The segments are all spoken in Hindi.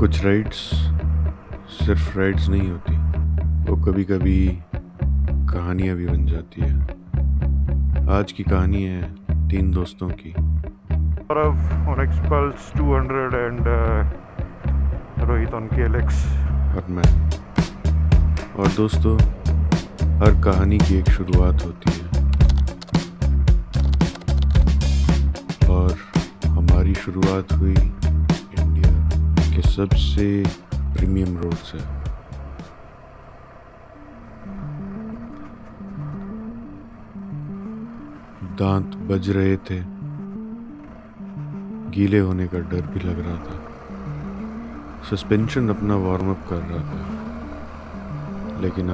कुछ राइड्स सिर्फ राइड्स नहीं होती, वो कभी कभी कहानियाँ भी बन जाती है। आज की कहानी है तीन दोस्तों की। On Expulse 200 and Rohit on KLX. और मैं और दोस्तों, हर कहानी की एक शुरुआत होती है और हमारी शुरुआत हुई इंडिया के सबसे प्रीमियम रोड से। दांत बज रहे थे, गीले होने का डर भी लग रहा था, सस्पेंशन अपना वार्म अप कर रहा था, लेकिन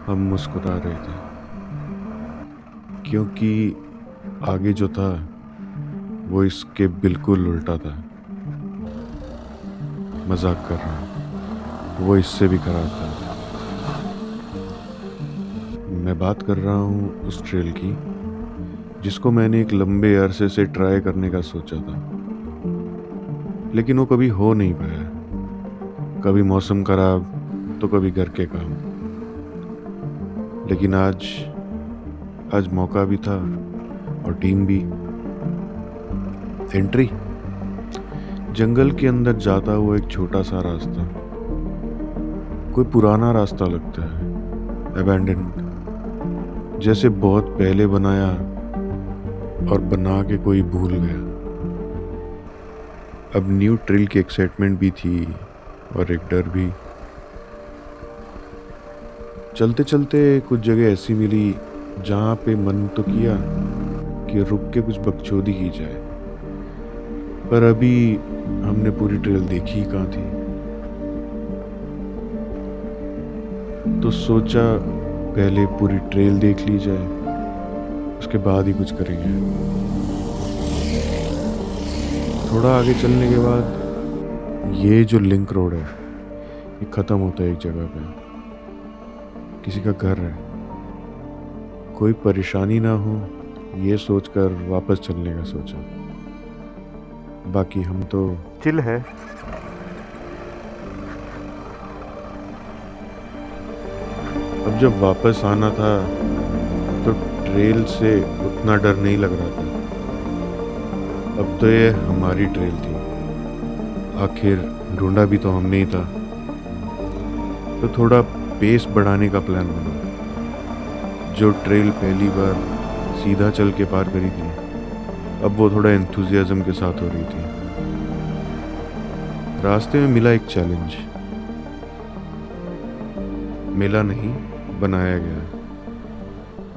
हम मुस्कुरा रहे थे क्योंकि आगे जो था वो इसके बिल्कुल उल्टा था। मजाक कर रहा हूँ, वो इससे भी खराब था। मैं बात कर रहा हूँ उस ट्रेल की जिसको मैंने एक लंबे अरसे से ट्राई करने का सोचा था, लेकिन वो कभी हो नहीं पाया। कभी मौसम खराब तो कभी घर के काम। लेकिन आज मौका भी था और टीम भी। एंट्री जंगल के अंदर जाता हुआ एक छोटा सा रास्ता, कोई पुराना रास्ता लगता है, अबैंडन्ड, जैसे बहुत पहले बनाया और बना के कोई भूल गया। अब न्यू ट्रेल की एक्साइटमेंट भी थी और एक डर भी। चलते चलते कुछ जगह ऐसी मिली जहाँ पे मन तो किया कि रुक के कुछ बकचोदी की जाए, पर अभी हमने पूरी ट्रेल देखी कहाँ थी। तो सोचा पहले पूरी ट्रेल देख ली जाए, उसके बाद ही कुछ करेंगे। थोड़ा आगे चलने के बाद ये जो लिंक रोड है ये ख़त्म होता है एक जगह पे। किसी का घर है, कोई परेशानी ना हो ये सोचकर वापस चलने का सोचा। बाकी हम तो चिल है। अब जब वापस आना था तो ट्रेल से उतना डर नहीं लग रहा था। अब तो ये हमारी ट्रेल थी, आखिर ढूंढा भी तो हमने ही था। तो थोड़ा पेस बढ़ाने का प्लान बना। जो ट्रेल पहली बार सीधा चल के पार करी थी, अब वो थोड़ा एंथुजियाज्म के साथ हो रही थी। रास्ते में मिला एक चैलेंज, मिला नहीं बनाया गया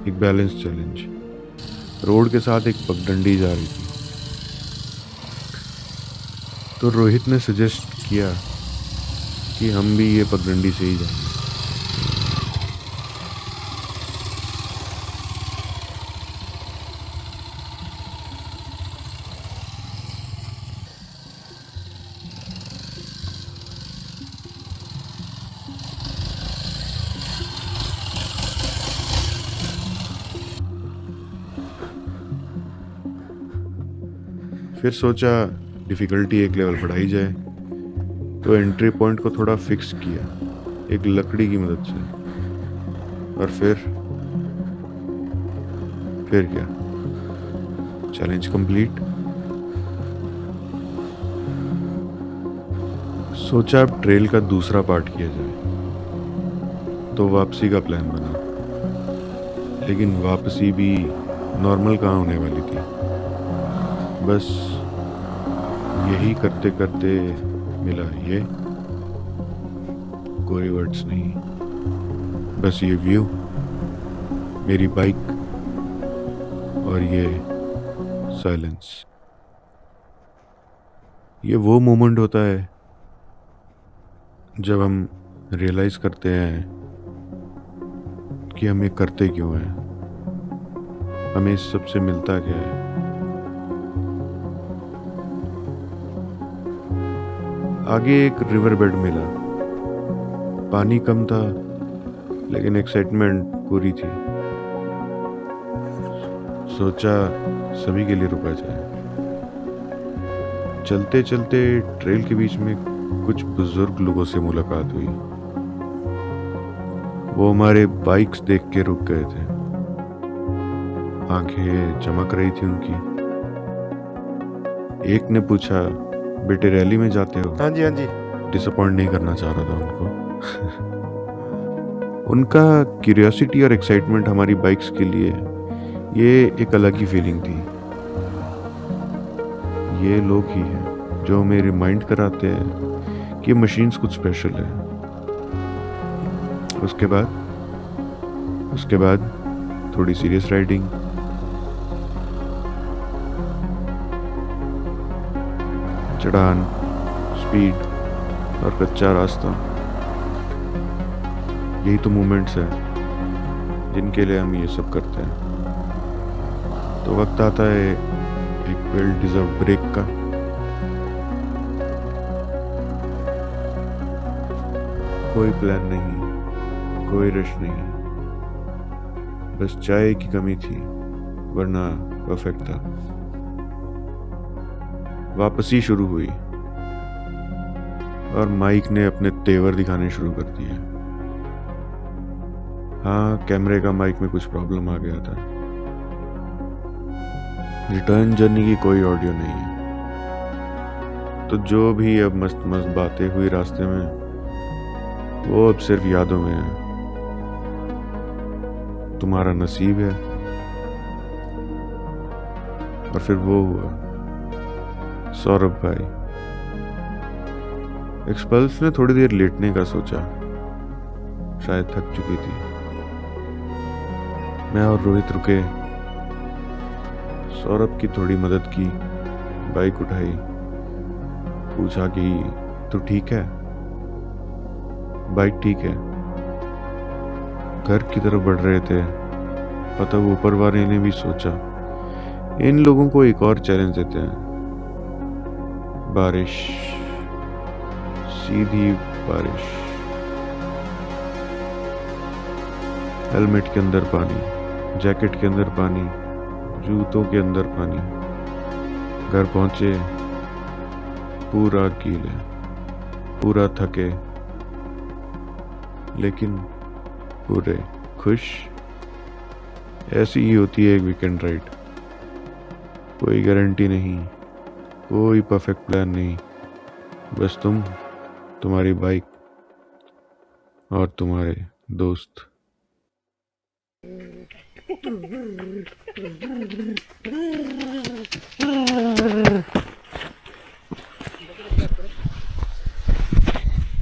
एक बैलेंस चैलेंज। रोड के साथ एक पगडंडी जा रही थी, तो रोहित ने सजेस्ट किया कि हम भी ये पगडंडी से ही जाएंगे। फिर सोचा डिफ़िकल्टी एक लेवल बढ़ाई जाए, तो एंट्री पॉइंट को थोड़ा फिक्स किया एक लकड़ी की मदद से। और फिर क्या, चैलेंज कंप्लीट। सोचा अब ट्रेल का दूसरा पार्ट किया जाए, तो वापसी का प्लान बना। लेकिन वापसी भी नॉर्मल कहाँ होने वाली थी। बस यही करते करते मिला ये, कोई वर्ड्स नहीं, बस ये व्यू, मेरी बाइक और ये साइलेंस। ये वो मोमेंट होता है जब हम रियलाइज करते हैं कि हम ये करते क्यों हैं, हमें इस सब से मिलता क्या है। आगे एक रिवर बेड मिला, पानी कम था लेकिन एक्साइटमेंट पूरी थी। सोचा सभी के लिए रुका जाए। चलते चलते ट्रेल के बीच में कुछ बुजुर्ग लोगों से मुलाकात हुई। वो हमारे बाइक्स देख के रुक गए थे। आंखें चमक रही थी उनकी। एक ने पूछा, बेटे रैली में जाते हो? हाँ जी, हाँ जी। डिसअपॉइंट नहीं करना चाह रहा था उनको। उनका क्यूरियोसिटी और एक्साइटमेंट हमारी बाइक्स के लिए ये एक अलग ही फीलिंग थी। ये लोग ही हैं जो हमें रिमाइंड कराते हैं कि मशीन्स कुछ स्पेशल है। उसके बाद थोड़ी सीरियस राइडिंग, चढ़ान, स्पीड और कच्चा रास्ता। यही तो मोमेंट्स हैं जिनके लिए हम ये सब करते हैं। तो वक्त आता है एक वेल डिजर्व ब्रेक का। कोई प्लान नहीं, कोई रश नहीं, बस चाय की कमी थी, वरना परफेक्ट था। वापसी शुरू हुई और माइक ने अपने तेवर दिखाने शुरू कर दिए। हाँ, कैमरे का माइक में कुछ प्रॉब्लम आ गया था। रिटर्न जर्नी की कोई ऑडियो नहीं है, तो जो भी अब मस्त मस्त बातें हुई रास्ते में, वो अब सिर्फ यादों में है। तुम्हारा नसीब है। और फिर वो हुआ, सौरभ भाई। एक्सपल्स ने थोड़ी देर लेटने का सोचा, शायद थक चुकी थी। मैं और रोहित रुके, सौरभ की थोड़ी मदद की, बाइक उठाई, पूछा कि तू ठीक है? बाइक ठीक है। घर की तरफ बढ़ रहे थे, पता वो ऊपर वाले ने भी सोचा इन लोगों को एक और चैलेंज देते हैं। बारिश, सीधी बारिश, हेलमेट के अंदर पानी, जैकेट के अंदर पानी, जूतों के अंदर पानी। घर पहुंचे, पूरा गीले, पूरा थके, लेकिन पूरे खुश। ऐसी ही होती है एक वीकेंड राइड। कोई गारंटी नहीं, कोई परफेक्ट प्लान नहीं, बस तुम, तुम्हारी बाइक और तुम्हारे दोस्त।